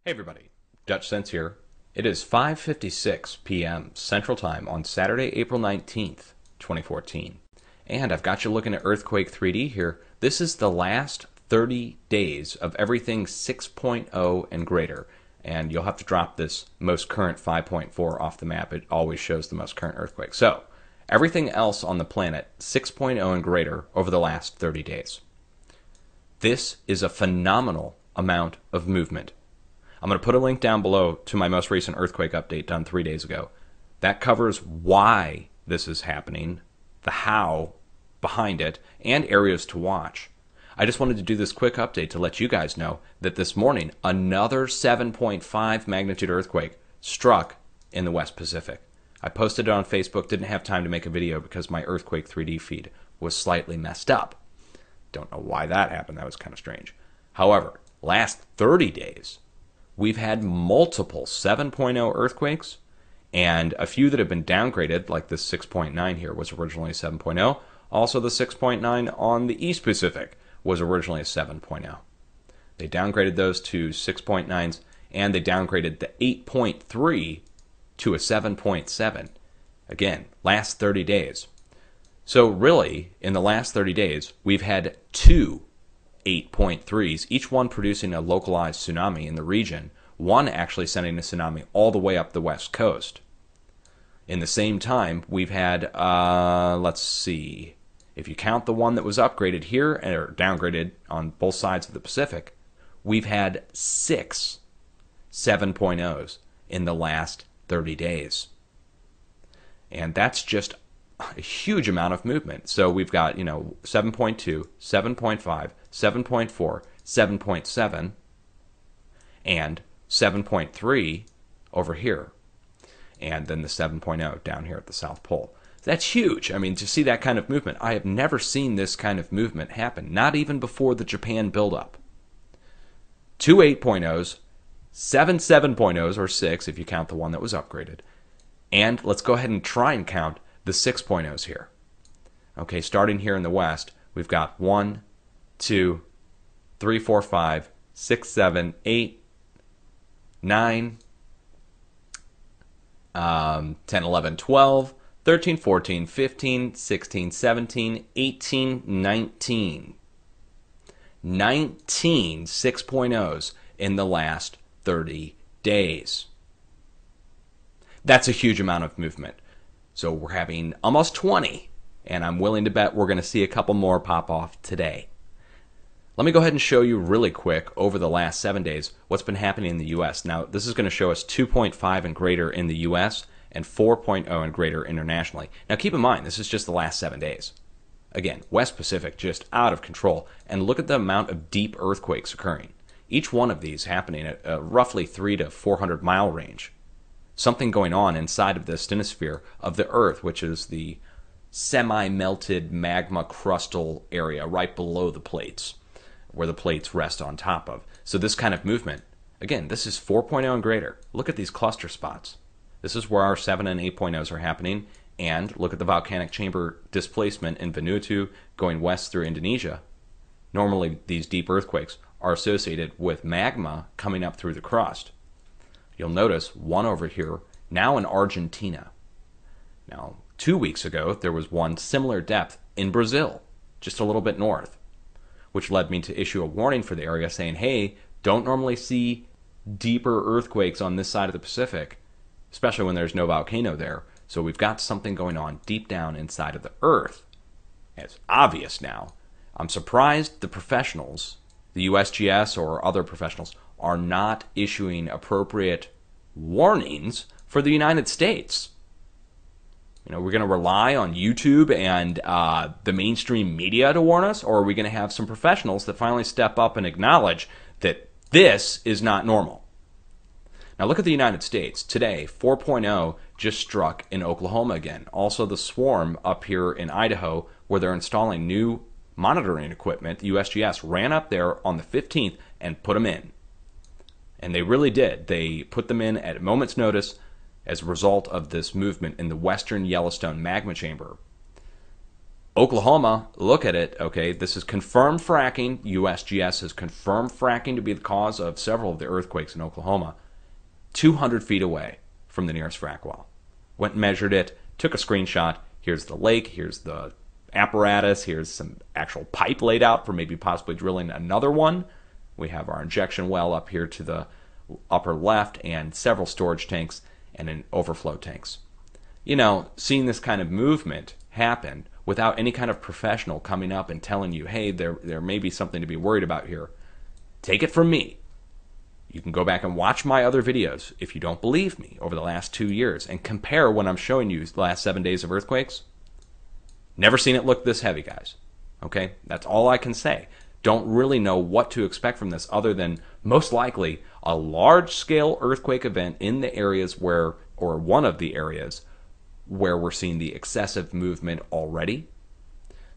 Hey everybody, Dutch Sense here. It is 5:56 p.m. Central Time on Saturday, April 19th, 2014. And I've got you looking at Earthquake 3D here. This is the last 30 days of everything 6.0 and greater. And you'll have to drop this most current 5.4 off the map. It always shows the most current earthquake. So, everything else on the planet 6.0 and greater over the last 30 days. This is a phenomenal amount of movement. I'm going to put a link down below to my most recent earthquake update done 3 days ago. That covers why this is happening, the how behind it, and areas to watch. I just wanted to do this quick update to let you guys know that this morning another 7.5 magnitude earthquake struck in the West Pacific. I posted it on Facebook, didn't have time to make a video because my Earthquake 3D feed was slightly messed up. Don't know why that happened, that was kind of strange. However, last 30 days, we've had multiple 7.0 earthquakes, and a few that have been downgraded, like this 6.9 here was originally a 7.0. Also, the 6.9 on the East Pacific was originally a 7.0. They downgraded those to 6.9s, and they downgraded the 8.3 to a 7.7. Again, last 30 days. So really, in the last 30 days, we've had two 8.3s, each one producing a localized tsunami in the region, one actually sending a tsunami all the way up the west coast. In the same time, we've had, let's see, if you count the one that was upgraded here, or downgraded on both sides of the Pacific, we've had 6 7.0s in the last 30 days. And that's just a huge amount of movement. So we've got, 7.2, 7.5, 7.4, 7.7, and 7.3 over here. And then the 7.0 down here at the South Pole. That's huge. I mean, to see that kind of movement, I have never seen this kind of movement happen, not even before the Japan buildup. 2 8.0s, 7 7.0s, or 6 if you count the one that was upgraded. And let's go ahead and try and count the 6.0s here. Okay, starting here in the west, we've got 1, 2, 3, 4, 5, 6, 7, 8, 9, 10, 11, 12, 13, 14, 15, 16, 17, 18, 19. 19 6.0s in the last 30 days. That's a huge amount of movement. So we're having almost 20, and I'm willing to bet we're going to see a couple more pop off today. Let me go ahead and show you really quick over the last 7 days what's been happening in the U.S. Now, this is going to show us 2.5 and greater in the U.S. and 4.0 and greater internationally. Now, keep in mind, this is just the last 7 days. Again, West Pacific just out of control, and look at the amount of deep earthquakes occurring. Each one of these happening at a roughly 300 to 400 mile range. Something going on inside of the asthenosphere of the Earth, which is the semi-melted magma crustal area right below the plates, where the plates rest on top of. So this kind of movement, again, this is 4.0 and greater. Look at these cluster spots. This is where our 7 and 8.0s are happening, and look at the volcanic chamber displacement in Vanuatu going west through Indonesia. Normally, these deep earthquakes are associated with magma coming up through the crust. You'll notice one over here, now in Argentina. Now, 2 weeks ago, there was one similar depth in Brazil, just a little bit north, which led me to issue a warning for the area saying, hey, don't normally see deeper earthquakes on this side of the Pacific, especially when there's no volcano there. So we've got something going on deep down inside of the Earth. It's obvious now. I'm surprised the professionals, the USGS or other professionals, are not issuing appropriate warnings for the United States. We're going to rely on YouTube and the mainstream media to warn us, or are we going to have some professionals that finally step up and acknowledge that this is not normal? Now look at the United States. Today, 4.0 just struck in Oklahoma again. Also the swarm up here in Idaho, where they're installing new monitoring equipment. The USGS ran up there on the 15th and put them in. And they really did. They put them in at a moment's notice as a result of this movement in the western Yellowstone magma chamber. Oklahoma, look at it, okay? This is confirmed fracking. USGS has confirmed fracking to be the cause of several of the earthquakes in Oklahoma. 200 feet away from the nearest frac well. Went and measured it, took a screenshot. Here's the lake, here's the apparatus, here's some actual pipe laid out for maybe possibly drilling another one. We have our injection well up here to the upper left and several storage tanks and an overflow tanks. You know, seeing this kind of movement happen without any kind of professional coming up and telling you, hey, there may be something to be worried about here. Take it from me. You can go back and watch my other videos if you don't believe me over the last 2 years and compare when I'm showing you the last 7 days of earthquakes. Never seen it look this heavy, guys. Okay? That's all I can say. Don't really know what to expect from this other than most likely a large-scale earthquake event in the areas where, or one of the areas where we're seeing the excessive movement already.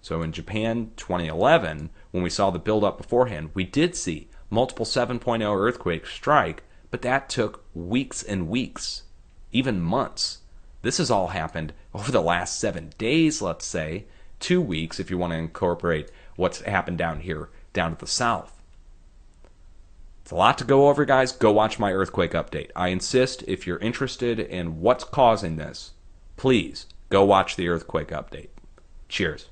So in Japan 2011, when we saw the buildup beforehand, we did see multiple 7.0 earthquakes strike, but that took weeks and weeks, even months. This has all happened over the last 7 days, let's say, 2 weeks if you want to incorporate what's happened down here, down to the south. It's a lot to go over, guys. Go watch my earthquake update. I insist, if you're interested in what's causing this, please go watch the earthquake update. Cheers.